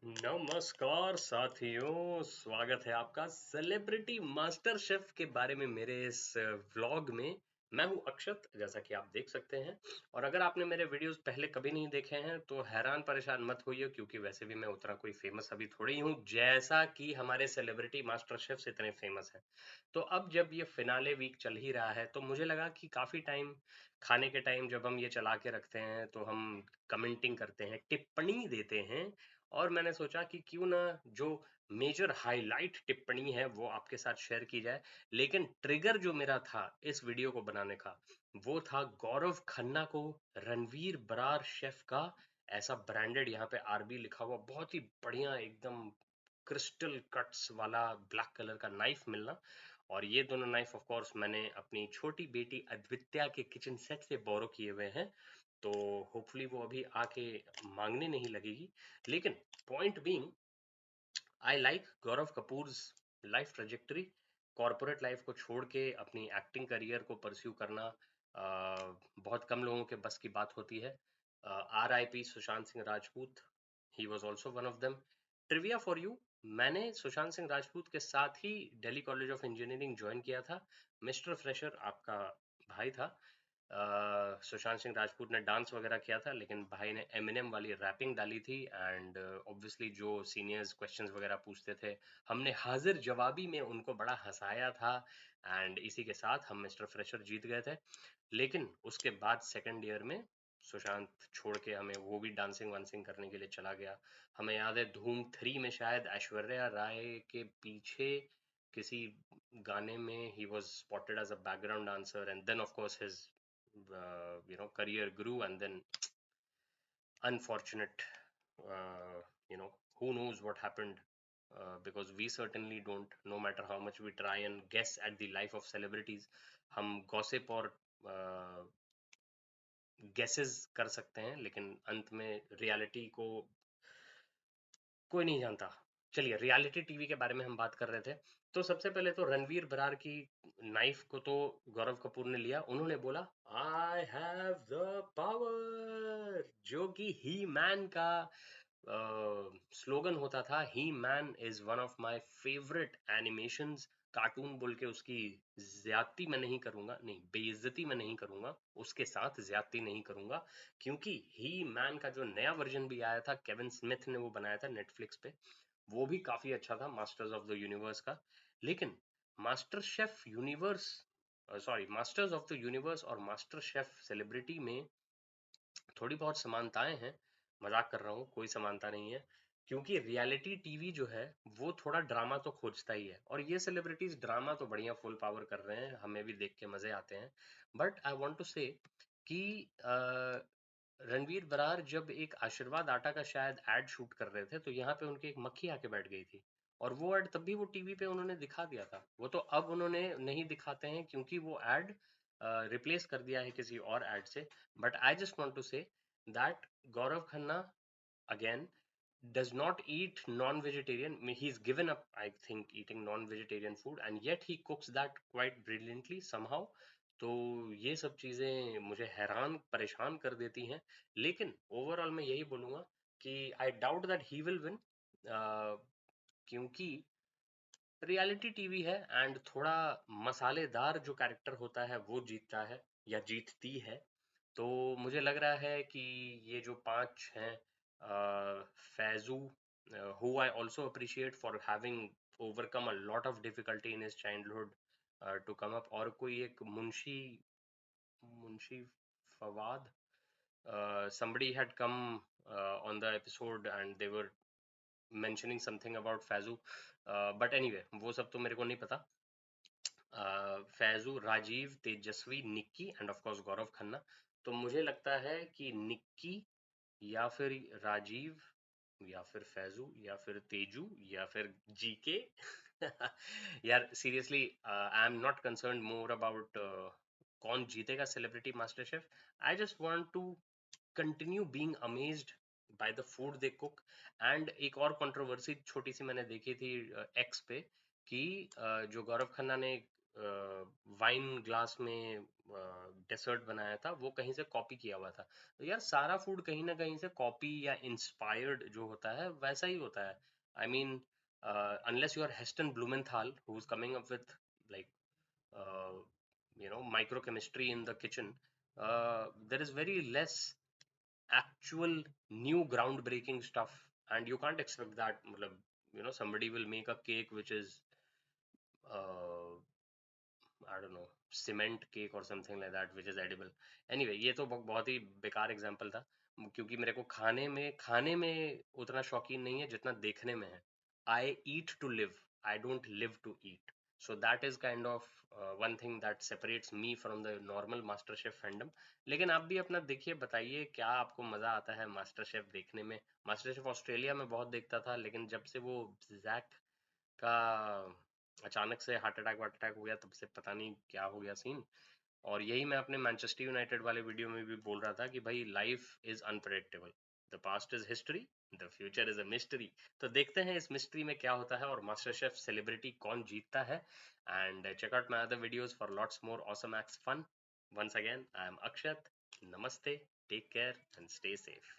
नमस्कार साथियों, स्वागत है आपका सेलिब्रिटी मास्टर शेफ के बारे में मेरे इस व्लॉग में। मैं हूं अक्षत, जैसा कि आप देख सकते हैं। और अगर आपने मेरे वीडियोस पहले कभी नहीं देखे हैं तो हैरान परेशान मत होइए, क्योंकि वैसे भी मैं उतना कोई फेमस अभी थोड़ी ही हूं जैसा कि हमारे सेलिब्रिटी मास्टर शेफ्स इतने फेमस हैं। तो अब जब ये फिनाले वीक चल ही रहा है तो मुझे लगा कि काफी टाइम, खाने के टाइम जब हम ये चला के रखते हैं तो हम कमेंटिंग करते हैं, टिप्पणी देते हैं। और मैंने सोचा कि क्यों ना जो मेजर हाईलाइट टिप्पणी है वो आपके साथ शेयर की जाए। लेकिन ट्रिगर जो मेरा था इस वीडियो को बनाने का, वो था गौरव खन्ना को रणवीर बरार शेफ का ऐसा ब्रांडेड, यहाँ पे आरबी लिखा हुआ, बहुत ही बढ़िया एकदम क्रिस्टल कट्स वाला ब्लैक कलर का नाइफ मिलना। और ये दोनों नाइफ ऑफ कोर्स मैंने अपनी छोटी बेटी अद्वित्या के किचन सेट से बोरो किए हुए हैं। तो होपफुली वो अभी आके मांगने नहीं लगेगी। लेकिन point being, I like Gaurav Kapoors life trajectory. Corporate life को छोड़ के अपनी एक्टिंग करियर को परस्यू करना बहुत कम लोगों के बस की बात होती है। RIP Sushant Singh Rajput, he was also one of them. Trivia for you, मैंने सुशांत सिंह राजपूत के साथ ही Delhi College of Engineering join किया था। मिस्टर फ्रेशर आपका भाई था। सुशांत सिंह राजपूत ने डांस वगैरह किया था, लेकिन भाई ने एमिनेम वाली रैपिंग डाली थी। एंड ऑब्वियसली जो सीनियर्स क्वेश्चंस वगैरह पूछते थे, हमने हाजिर जवाबी में उनको बड़ा हंसाया था। एंड इसी के साथ हम मिस्टर फ्रेशर जीत गए थे। लेकिन उसके बाद सेकंड ईयर में सुशांत छोड़ के हमें वो भी डांसिंग वांसिंग करने के लिए चला गया। हमें याद है धूम 3 में शायद ऐश्वर्या राय के पीछे किसी गाने में ही was spotted as a background dancer, and then of course his career grew, and then unfortunate, uh, you know who knows what happened. Because we certainly don't, no matter how much we try and guess at the life of celebrities, हम gossip और guesses कर सकते हैं, लेकिन अंत में reality को कोई नहीं जानता। चलिए, रियलिटी टीवी के बारे में हम बात कर रहे थे। तो सबसे पहले तो रणवीर बरार की नाइफ को तो गौरव कपूर ने लिया। उन्होंने बोला, आई हैव द पावर, जो कि ही मैन का स्लोगन होता था। He Man is one of my favourite animations. Cartoon बोल के उसकी ज्यादती मैं नहीं करूंगा, नहीं, बेइज्जती मैं नहीं करूंगा, उसके साथ ज्यादती नहीं करूंगा। क्योंकि ही मैन का जो नया वर्जन भी आया था, केविन स्मिथ ने वो बनाया था नेटफ्लिक्स पे, वो भी काफी अच्छा था, मास्टर्स ऑफ द यूनिवर्स का। लेकिन master chef universe, sorry, masters of the universe और मास्टर शेफ सेलिब्रिटी में थोड़ी बहुत समानताएं हैं। मजाक कर रहा हूँ, कोई समानता नहीं है। क्योंकि रियलिटी टीवी जो है वो थोड़ा ड्रामा तो खोजता ही है, और ये सेलिब्रिटीज ड्रामा तो बढ़िया फुल पावर कर रहे हैं, हमें भी देख के मजे आते हैं। बट आई वांट टू से कि रणवीर बरार जब एक आशीर्वाद आटा का शायद एड शूट कर रहे थे, तो यहाँ पे उनकी एक मक्खी आके बैठ गई थी। और वो एड तब भी वो टीवी पे उन्होंने दिखा दिया था। वो तो अब उन्होंने नहीं दिखाते हैं, क्योंकि वो एड रिप्लेस कर दिया है किसी और एड से। But I just want to say that Gaurav Khanna again does not eat non-vegetarian. He's given up, I think, eating non-vegetarian food, and yet he cooks that quite brilliantly somehow. तो ये सब चीजें मुझे हैरान परेशान कर देती हैं। लेकिन ओवरऑल मैं यही बोलूंगा कि I doubt that he will win, क्योंकि रियलिटी टीवी है एंड थोड़ा मसालेदार जो कैरेक्टर होता है वो जीतता है या जीतती है। तो मुझे लग रहा है कि ये जो 5 हैं, Faizu, who I also appreciate for having overcome a lot of difficulty in his childhood to come up, और कोई एक Munshi Munshi Fawad, somebody had come on the episode and they were mentioning something about Faizu, but anyway वो सब तो मेरे को नहीं पता। फैजू, राजीव, तेजस्वी, Nikki end of course Gaurav Khanna. तो मुझे लगता है कि निक्की या फिर राजीव या फिर फैजू या फिर तेजू या फिर जीके यार seriously, I am not concern more about कौन जीतेगा celebrity master chef. I just want to continue being amazed by the food they cook. And एक और कंट्रोवर्सी छोटी सी मैंने देखी थी एक्स पे, कि जो गौरव खन्ना ने वाइन ग्लास में डेसर्ट बनाया था वो कहीं से कॉपी किया हुआ था। तो यार सारा फूड कहीं ना कहीं से कॉपी या इंस्पायर्ड जो होता है वैसा ही होता है। I mean unless you are Heston Blumenthal who is coming up with like microchemistry in the kitchen, there is very less actual new groundbreaking stuff, and you can't expect that. Somebody will make a cake which is uh, I don't know, cement cake or something like that which is edible. Anyway, ये तो बहुत ही बेकार example था, क्योंकि मेरे को खाने में उतना शौकीन नहीं है जितना देखने में है। I eat to live, I don't live to eat. So that is kind of one thing that separates me from the normal master chef fandom. लेकिन आप भी अपना देखिए, बताइए क्या आपको मजा आता है मास्टर शेफ देखने में। मास्टर शेफ ऑस्ट्रेलिया में बहुत देखता था, लेकिन जब से वो जैक का अचानक से हार्ट अटैक हो गया, तब से पता नहीं क्या हो गया सीन। और यही मैं अपने मैनचेस्टर यूनाइटेड वाले वीडियो में भी बोल रहा था कि भाई life is unpredictable, the past is history, the future is a mystery. तो देखते हैं इस मिस्ट्री में क्या होता है और मास्टर शेफ सेलिब्रिटी कौन जीतता है। And check out my other videos for lots more awesome ex fun. Once again I am Akshat, namaste, take care and stay safe.